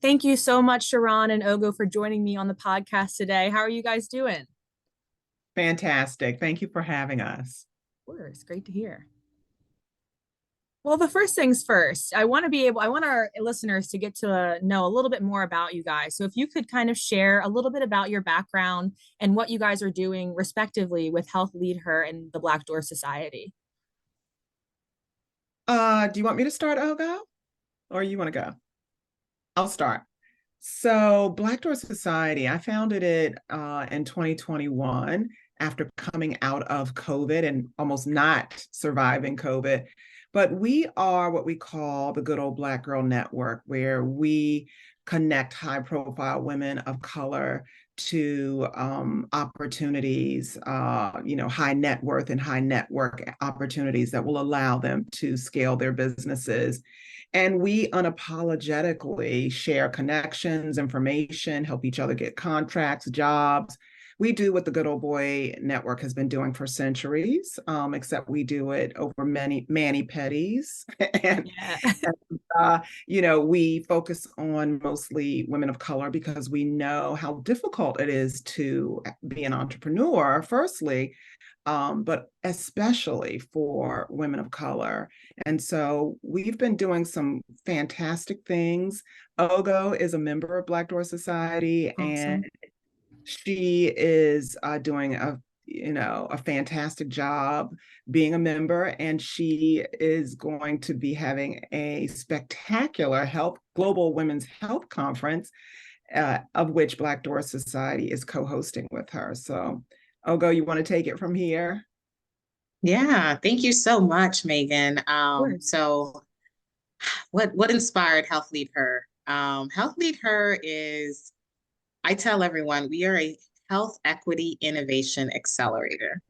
Thank you so much, Sharrarne and Ogo, for joining me on the podcast today. How are you guys doing? Fantastic. Thank you for having us. Of course, great to hear. Well, the first things first, I want our listeners to get to know a little bit more about you guys. So if you could kind of share a little bit about your background and what you guys are doing respectively with Health LeadHER and the Black Door Society. Do you want me to start, Ogo, or you want to go? I'll start. So, Black Door Society, I founded it in 2021 after coming out of COVID and almost not surviving COVID. But we are what we call the Good Old Black Girl Network, where we connect high profile women of color to opportunities, high net worth and high network opportunities that will allow them to scale their businesses. And we unapologetically share connections, information, help each other get contracts, jobs. We do what the Good Old Boy Network has been doing for centuries, except we do it over many mani-pedis. and, Yeah. we focus on mostly women of color because we know how difficult it is to be an entrepreneur, firstly, but especially for women of color. And so we've been doing some fantastic things. Ogo is a member of Black Door Society, and Awesome. she is doing a fantastic job being a member, and she is going to be having a spectacular health global women's health conference, of which Black Door Society is co-hosting with her. So, Ogo, you want to take it from here? Yeah, thank you so much, Megan. Of course. So what inspired Health Lead Her? Health Lead Her is, I tell everyone, we are a health equity innovation accelerator.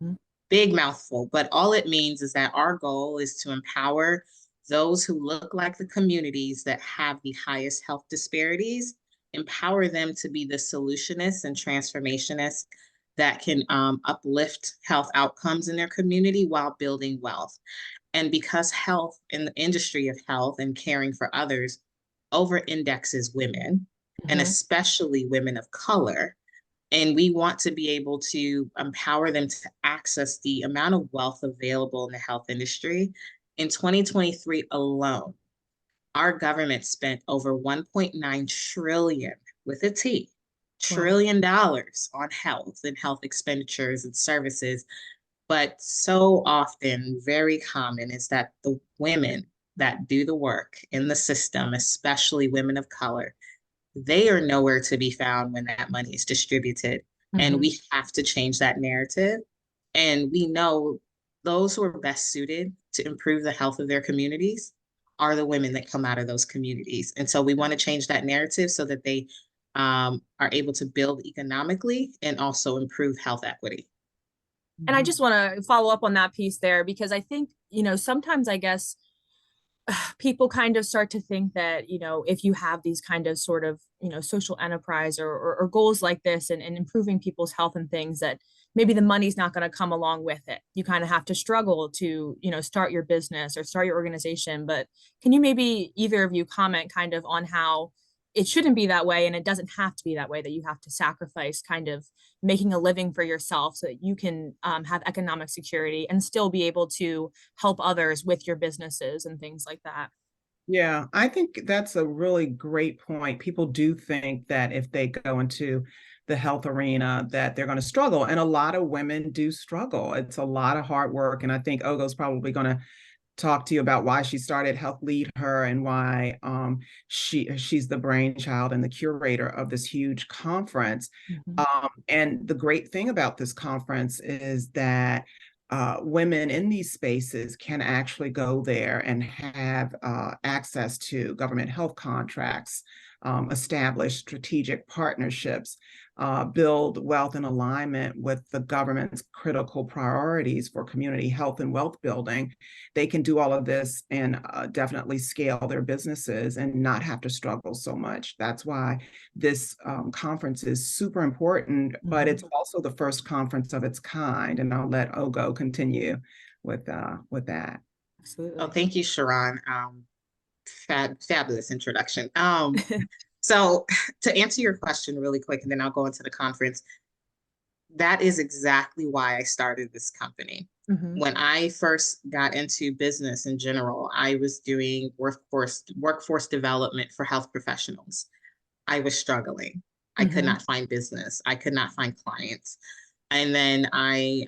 Mhm. Big mouthful, but all it means is that our goal is to empower those who look like the communities that have the highest health disparities, empower them to be the solutionists and transformationists that can uplift health outcomes in their community while building wealth. And because health in the industry of health and caring for others over indexes women, and Mhm. especially women of color, and we want to be able to empower them to access the amount of wealth available in the health industry. In 2023 alone, our government spent over 1.9 trillion with a T, Wow. trillion dollars on health and health expenditures and services. But so often, very common is that the women that do the work in the system, especially women of color, they are nowhere to be found when that money is distributed. And Mhm. we have to change that narrative. And we know those who are best suited to improve the health of their communities are the women that come out of those communities. And so we want to change that narrative so that they are able to build economically and also improve health equity. And I just want to follow up on that piece there because I think, sometimes I guess people kind of start to think that, if you have these kind of sort of, social enterprise or goals like this and improving people's health and things, that maybe the money's not going to come along with it. You kind of have to struggle to, start your business or start your organization. But can you maybe either of you comment kind of on how it shouldn't be that way and it doesn't have to be that way, that you have to sacrifice kind of making a living for yourself so that you can have economic security and still be able to help others with your businesses and things like that. Yeah, I think that's a really great point. People do think that if they go into the health arena that they're going to struggle, and a lot of women do struggle. It's a lot of hard work, and I think Ogo's probably going to talk to you about why she started Health Lead Her and why she's the brainchild and the curator of this huge conference. Mhm. And the great thing about this conference is that women in these spaces can actually go there and have access to government health contracts, establish strategic partnerships, build wealth in alignment with the government's critical priorities for community health and wealth building. They can do all of this and definitely scale their businesses and not have to struggle so much. That's why this conference is super important, but Mhm. it's also the first conference of its kind. And I'll let Ogo continue with that. Oh, Absolutely. thank you, Sharrarne. Fabulous introduction. So to answer your question really quick, and then I'll go into the conference, that is exactly why I started this company. Mhm. When I first got into business in general, I was doing workforce development for health professionals. I was struggling. I could Mhm. not find business. I could not find clients. And then I,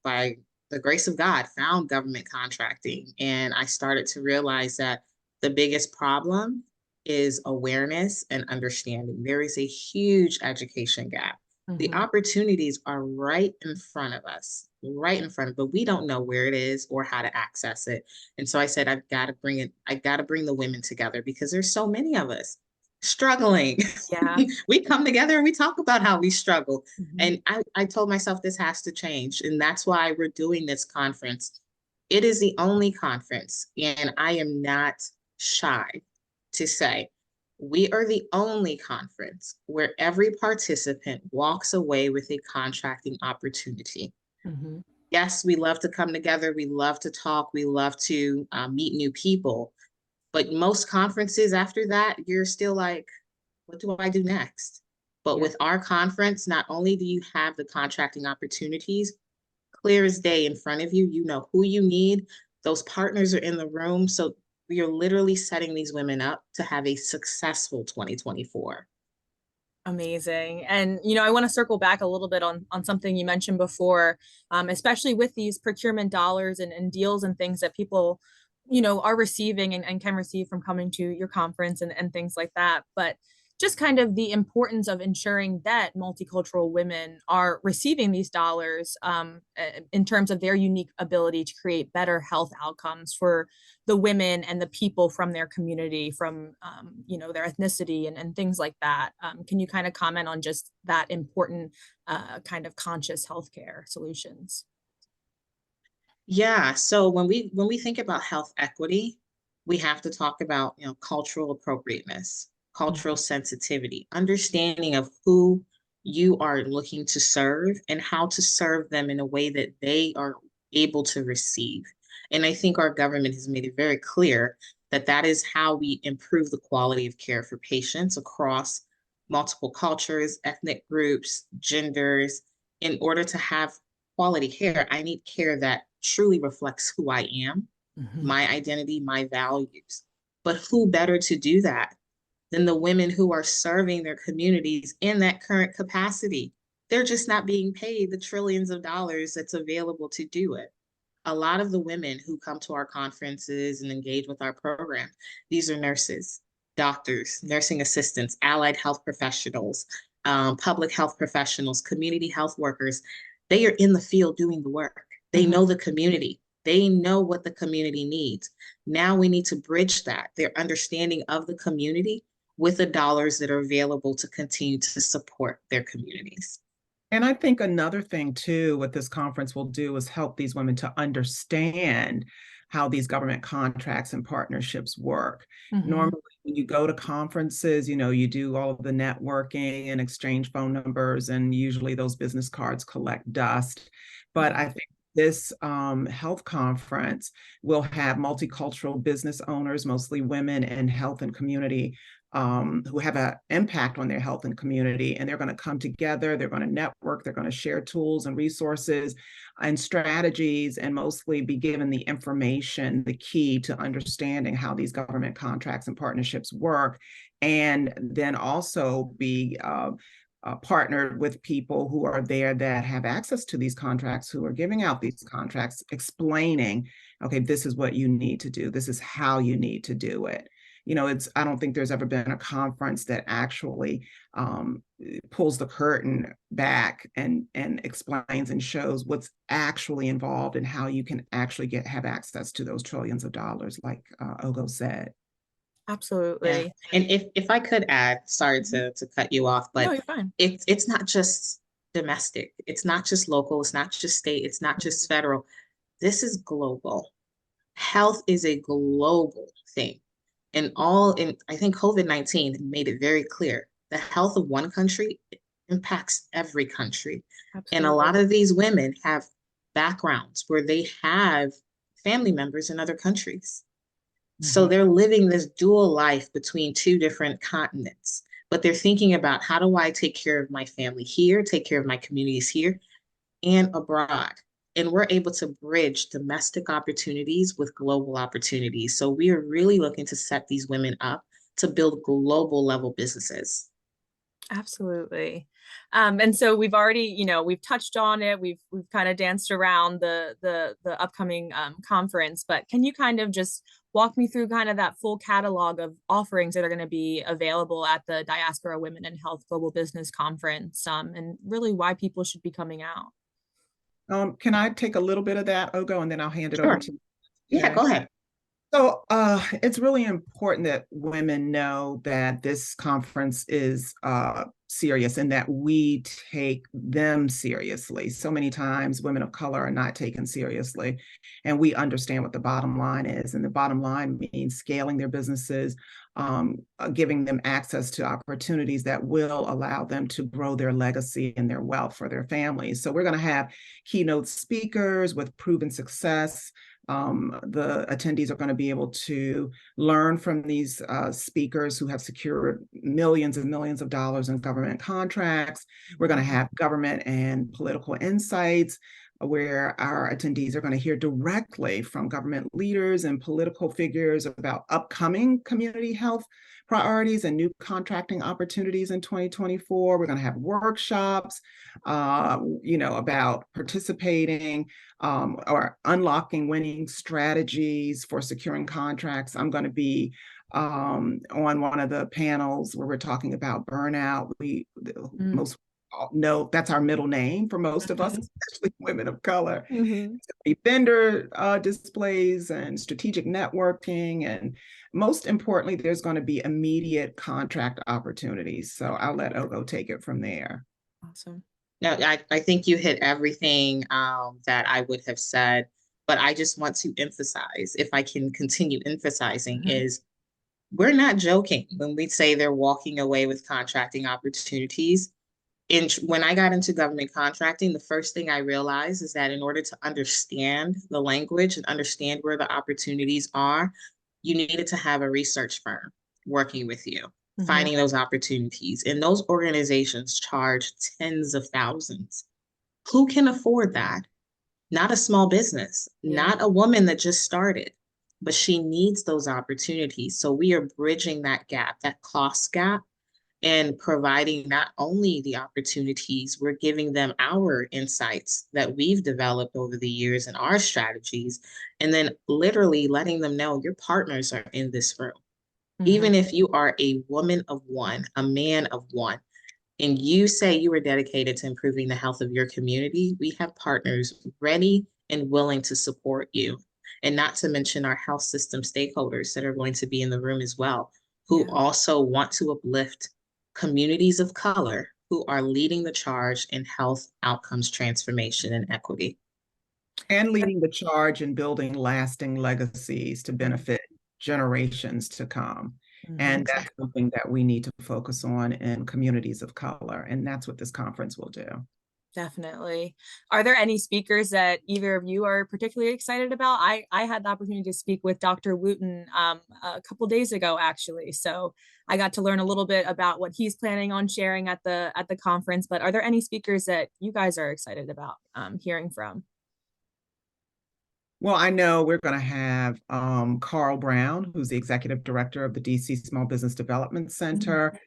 by the grace of God, found government contracting. And I started to realize that the biggest problem is awareness and understanding. There is a huge education gap. The Mhm. opportunities are right in front of us, right in front of, but we don't know where it is or how to access it. And so I said, I've got to bring the women together because there's so many of us struggling. Yeah. We come together and we talk about how we struggle. Mhm. And I told myself this has to change. And that's why we're doing this conference. It is the only conference, and I am not shy to say we are the only conference where every participant walks away with a contracting opportunity. Mhm. Yes, we love to come together. We love to talk. We love to meet new people. But most conferences after that, you're still like, what do I do next? But Yeah. with our conference, not only do you have the contracting opportunities clear as day in front of you, you know who you need. Those partners are in the room. So we are literally setting these women up to have a successful 2024. Amazing. And I want to circle back a little bit on something you mentioned before, especially with these procurement dollars and deals and things that people, are receiving and can receive from coming to your conference and things like that. But just kind of the importance of ensuring that multicultural women are receiving these dollars in terms of their unique ability to create better health outcomes for the women and the people from their community, from their ethnicity and things like that. Can you kind of comment on just that important kind of conscious healthcare solutions? Yeah. So when we think about health equity, we have to talk about, cultural appropriateness, cultural Mhm. sensitivity, understanding of who you are looking to serve and how to serve them in a way that they are able to receive. And I think our government has made it very clear that that is how we improve the quality of care for patients across multiple cultures, ethnic groups, genders, in order to have quality care. I need care that truly reflects who I am, Mhm. my identity, my values. But who better to do that than the women who are serving their communities in that current capacity? They're just not being paid the trillions of dollars that's available to do it. A lot of the women who come to our conferences and engage with our program, these are nurses, doctors, nursing assistants, allied health professionals, public health professionals, community health workers. They are in the field doing the work. They Mhm. know the community. They know what the community needs. Now we need to bridge that, their understanding of the community with the dollars that are available to continue to support their communities. And I think another thing too, what this conference will do is help these women to understand how these government contracts and partnerships work. Mhm. Normally, when you go to conferences, you do all of the networking and exchange phone numbers, and usually those business cards collect dust. But I Mhm. think this health conference will have multicultural business owners, mostly women in health and community, who have an impact on their health and community. And they're going to come together, they're going to network, they're going to share tools and resources and strategies, and mostly be given the information, the key to understanding how these government contracts and partnerships work. And then also be partnered with people who are there that have access to these contracts, who are giving out these contracts, explaining, okay, this is what you need to do, this is how you need to do it. I don't think there's ever been a conference that actually pulls the curtain back and explains and shows what's actually involved and how you can actually have access to those trillions of dollars, like Ogo said. Yeah. Absolutely. And if I could add, sorry Mhm. to cut you off, No, but you're fine. it's not just domestic, it's not just local, it's not just state, it's not just Mhm. federal. This is global. Health is a global thing. And I think COVID-19 made it very clear the health of one country impacts every country. And a lot Absolutely. of these women have backgrounds where they have family members in other countries. So they're living this dual life between two different continents, but they're thinking about how do I take care of my family here, take care of my communities here and abroad. And we're able to bridge domestic opportunities with global opportunities. So we are really looking to set these women up to build global level businesses. Absolutely. And so we've already, we've touched on it. We've kind of danced around the upcoming conference, but can you kind of just walk me through kind of that full catalog of offerings that are going to be available at the Diaspora Women in Health Global Business Conference, and really why people should be coming out? Can I take a little bit of that, Ogo, and then I'll hand it over Sure. to you? Yeah, Okay. go ahead. So it's really important that women know that this conference is serious and that we take them seriously. So many times women of color are not taken seriously, and we understand what the bottom line is. And the bottom line means scaling their businesses, giving them access to opportunities that will allow them to grow their legacy and their wealth for their families. So we're going to have keynote speakers with proven success. The attendees are going to be able to learn from these speakers who have secured millions and millions of dollars in government contracts. We're going to have government and political insights where our attendees are going to hear directly from government leaders and political figures about upcoming community health priorities and new contracting opportunities in 2024. We're going to have workshops, about participating or unlocking winning strategies for securing contracts. I'm going to be on one of the panels where we're talking about burnout. Most know that's our middle name for most of us, especially women of color. Vendor displays and strategic networking, and most importantly, there's going to be immediate contract opportunities. So I'll let Ogo take it from there. Awesome. No, I think you hit everything that I would have said, but I just want to emphasize, if I can continue emphasizing, is we're not joking when we say they're walking away with contracting opportunities. When I got into government contracting, the first thing I realized is that in order to understand the language and understand where the opportunities are, you needed to have a research firm working with you, finding those opportunities. And those organizations charge tens of thousands. Who can afford that? Not a small business, not a woman that just started, but she needs those opportunities. So we are bridging that gap, that cost gap, and providing not only the opportunities, we're giving them our insights that we've developed over the years and our strategies, and then literally letting them know your partners are in this room. Even if you are a woman of one, a man of one, and you say you are dedicated to improving the health of your community, we have partners ready and willing to support you. And not to mention our health system stakeholders that are going to be in the room as well, who also want to uplift communities of color who are leading the charge in health outcomes transformation and equity. And leading the charge in building lasting legacies to benefit generations to come. And that's something that we need to focus on in communities of color. And that's what this conference will do. Definitely. Are there any speakers that either of you are particularly excited about? I had the opportunity to speak with Dr. Wooten a couple days ago, actually. So I got to learn a little bit about what he's planning on sharing at the conference. But are there any speakers that you guys are excited about hearing from? Well, I know we're going to have Carl Brown, who's the executive director of the DC Small Business Development Center.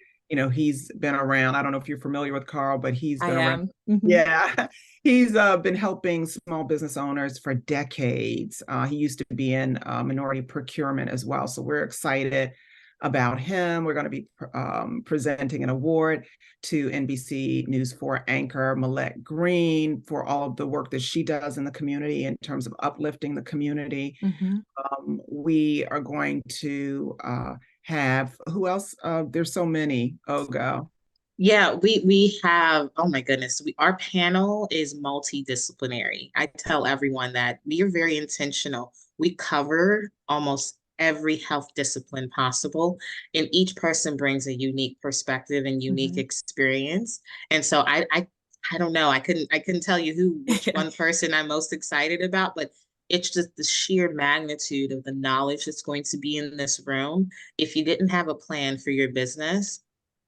He's been around. I don't know if you're familiar with Carl, but he's been around. Yeah, he's been helping small business owners for decades. He used to be in minority procurement as well. So we're excited about him. We're going to be presenting an award to NBC News 4 anchor Millette Green for all of the work that she does in the community in terms of uplifting the community. We are going to have, who else? There's so many, Ogo. Yeah, we have, oh my goodness, our panel is multidisciplinary. I tell everyone that we are very intentional. We cover almost every health discipline possible, and each person brings a unique perspective and unique experience. And so I don't know, I couldn't tell you which one person I'm most excited about, but it's just the sheer magnitude of the knowledge that's going to be in this room. If you didn't have a plan for your business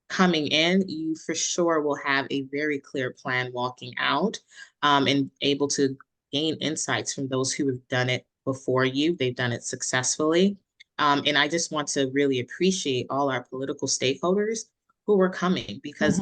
coming in, you for sure will have a very clear plan walking out, and able to gain insights from those who have done it before you. They've done it successfully. And I just want to really appreciate all our political stakeholders who are coming, because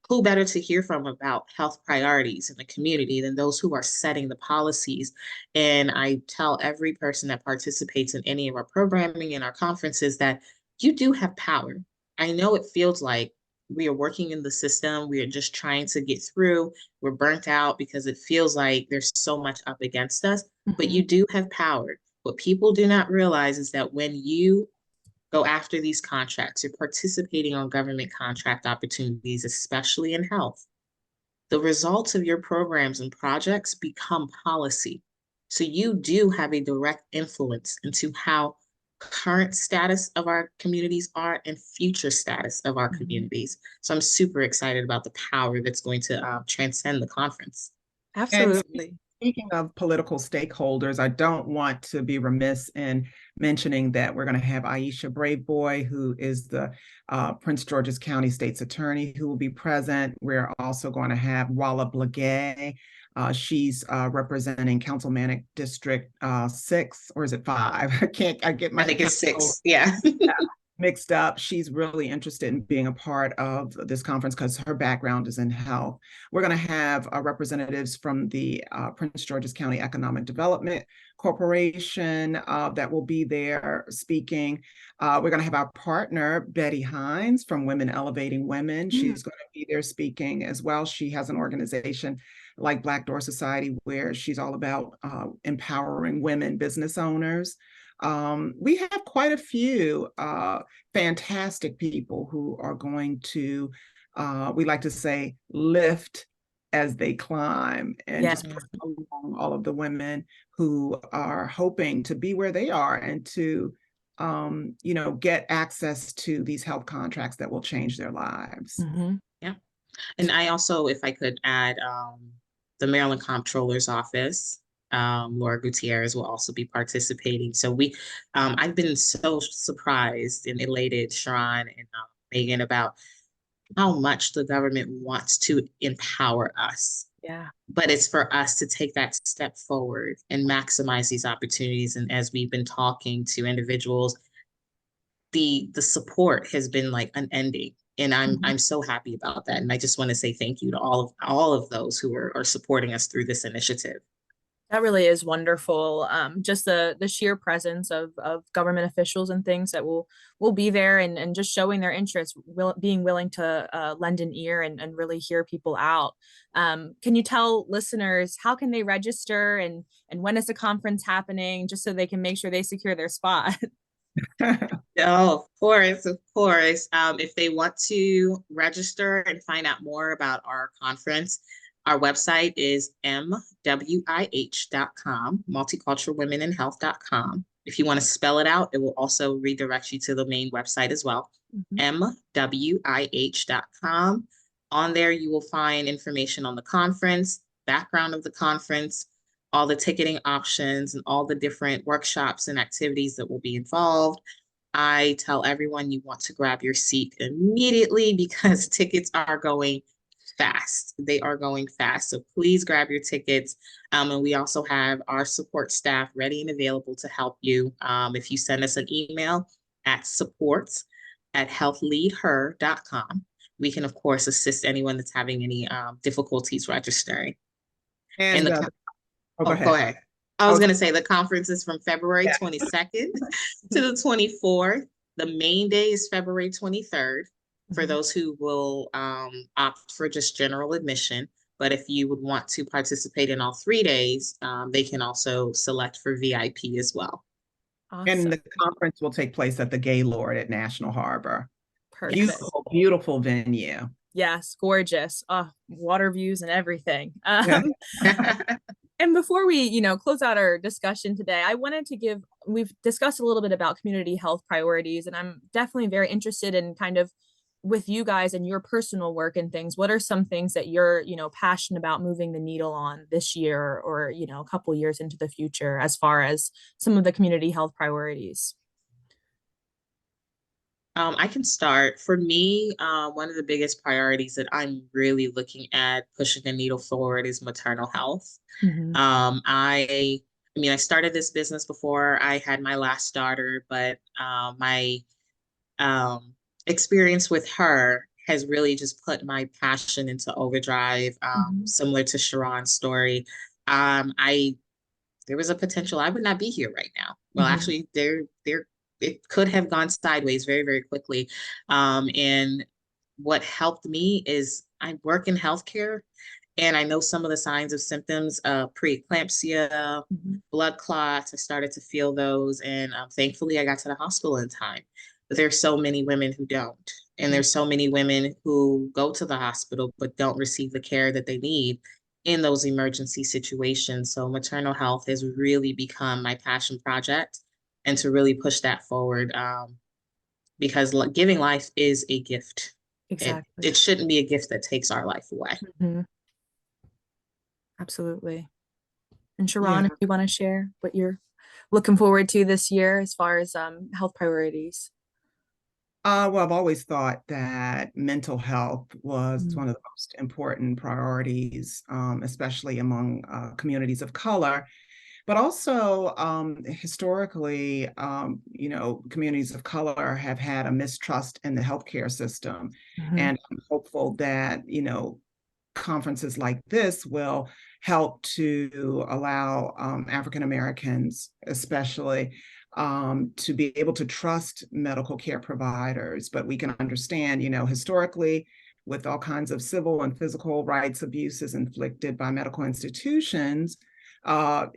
who better to hear from about health priorities in the community than those who are setting the policies? And I tell every person that participates in any of our programming and our conferences that you do have power. I know it feels like we are working in the system. We are just trying to get through. We're burnt out because it feels like there's so much up against us, but you do have power. What people do not realize is that when you go after these contracts, you're participating on government contract opportunities, especially in health, the results of your programs and projects become policy. So you do have a direct influence into how current status of our communities are and future status of our communities. So I'm super excited about the power that's going to transcend the conference. Absolutely. Speaking of political stakeholders, I don't want to be remiss in mentioning that we're going to have Aisha Braveboy, who is the Prince George's County State's Attorney, who will be present. We're also going to have Walla Blagay. She's representing Councilmanic District 6, or is it 5? I get my I think it's 6. Yeah. mixed up. She's really interested in being a part of this conference because her background is in health. We're going to have representatives from the Prince George's County Economic Development Corporation that will be there speaking. We're going to have our partner, Betty Hines from Women Elevating Women. She's going to be there speaking as well. She has an organization like Black Door Society where she's all about empowering women business owners. We have quite a few fantastic people who are going to, we like to say, lift as they climb, and just push along all of the women who are hoping to be where they are and to, get access to these health contracts that will change their lives. Yeah. And I also, if I could add, the Maryland Comptroller's Office, Laura Gutierrez will also be participating. So I've been so surprised and elated, Sharrarne and Megan, about how much the government wants to empower us. Yeah. But it's for us to take that step forward and maximize these opportunities. And as we've been talking to individuals, the support has been like unending. And I'm so happy about that. And I just want to say thank you to all of those who are supporting us through this initiative. That really is wonderful. Just the sheer presence of government officials and things that will be there and just showing their interest, being willing to lend an ear and really hear people out. Can you tell listeners how can they register and when is the conference happening, just so they can make sure they secure their spot? Oh, of course, of course. If they want to register and find out more about our conference, our website is mwih.com, multiculturalwomeninhealth.com. If you want to spell it out, it will also redirect you to the main website as well, mwih.com. On there, you will find information on the conference, background of the conference, all the ticketing options, and all the different workshops and activities that will be involved. I tell everyone you want to grab your seat immediately because tickets are going fast. They are going fast. So please grab your tickets. And we also have our support staff ready and available to help you. If you send us an email at supports@healthleadher.com, we can, of course, assist anyone that's having any difficulties registering. And go ahead. I was going to say the conference is from February 22nd to the 24th. The main day is February 23rd. For those who will opt for just general admission. But if you would want to participate in all 3 days, they can also select for VIP as well. Awesome. And the conference will take place at the Gaylord at National Harbor. Perfect. Beautiful, beautiful venue. Yes, gorgeous. Water views and everything. And before we, close out our discussion today, I wanted to we've discussed a little bit about community health priorities, and I'm definitely very interested in kind of with you guys and your personal work and things, what are some things that you're, passionate about moving the needle on this year or, a couple years into the future as far as some of the community health priorities? I can start. For me, one of the biggest priorities that I'm really looking at pushing the needle forward is maternal health. Mm-hmm. I started this business before I had my last daughter, but my um, experience with her has really just put my passion into overdrive, Mm-hmm. similar to Sharron's story. I There was a potential I would not be here right now. Well, Mm-hmm. actually, there it could have gone sideways very, very quickly. And what helped me is I work in healthcare, and I know some of the signs of symptoms of preeclampsia, Mm-hmm. blood clots. I started to feel those, and thankfully, I got to the hospital in time. But there's so many women who don't, and there's so many women who go to the hospital but don't receive the care that they need in those emergency situations. So maternal health has really become my passion project, and to really push that forward, because giving life is a gift. Exactly. It shouldn't be a gift that takes our life away. Mm-hmm. Absolutely. And Yeah. Sharrarne, if you want to share what you're looking forward to this year as far as health priorities. Well, I've always thought that mental health was Mm-hmm. one of the most important priorities, especially among communities of color. But also, historically, communities of color have had a mistrust in the healthcare system. Mm-hmm. And I'm hopeful that, conferences like this will help to allow African Americans, especially, to be able to trust medical care providers. But we can understand, historically, with all kinds of civil and physical rights abuses inflicted by medical institutions, and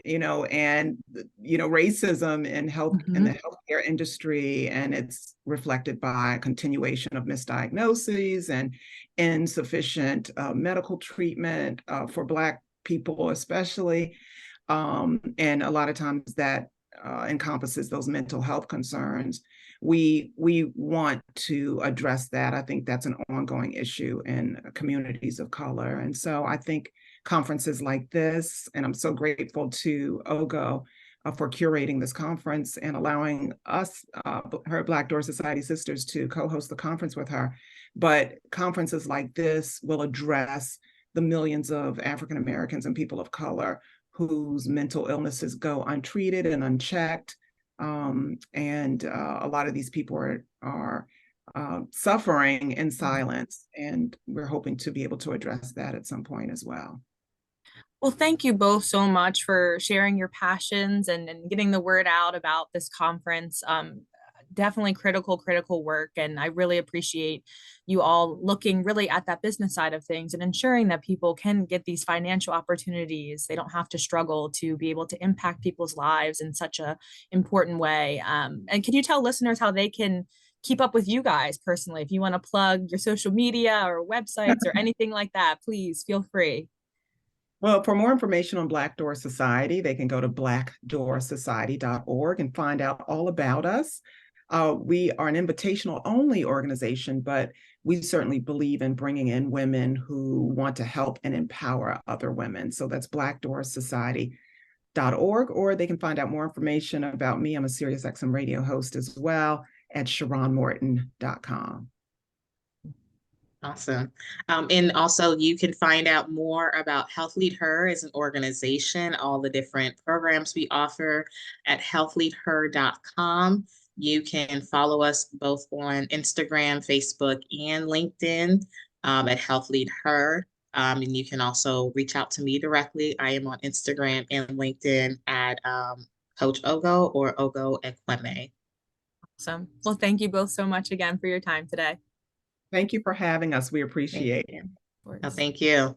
racism in health in Mm-hmm. the healthcare industry, and it's reflected by a continuation of misdiagnoses and insufficient medical treatment for Black people, especially, and a lot of times that encompasses those mental health concerns. We want to address that. I think that's an ongoing issue in communities of color, and so I think conferences like this. And I'm so grateful to Ogo for curating this conference and allowing us, her Black Door Society sisters, to co-host the conference with her. But conferences like this will address the millions of African Americans and people of color whose mental illnesses go untreated and unchecked. And a lot of these people are suffering in silence. And we're hoping to be able to address that at some point as well. Well, thank you both so much for sharing your passions and getting the word out about this conference. Definitely critical work. And I really appreciate you all looking really at that business side of things and ensuring that people can get these financial opportunities. They don't have to struggle to be able to impact people's lives in such a important way. And can you tell listeners how they can keep up with you guys personally? If you want to plug your social media or websites or anything like that, please feel free. Well, for more information on Black Door Society, they can go to blackdoorsociety.org and find out all about us. We are an invitational only organization, but we certainly believe in bringing in women who want to help and empower other women. So that's blackdoorsociety.org, or they can find out more information about me. I'm a SiriusXM radio host as well at sharrannemorton.com. Awesome. And also, you can find out more about Health LeadHER as an organization, all the different programs we offer at healthleadher.com. You can follow us both on Instagram, Facebook, and LinkedIn at Health LeadHER. And you can also reach out to me directly. I am on Instagram and LinkedIn at Coach Ogo or Ogo Ekwueme. Awesome. Well, thank you both so much again for your time today. Thank you for having us. We Thank appreciate it. you. Oh, thank you.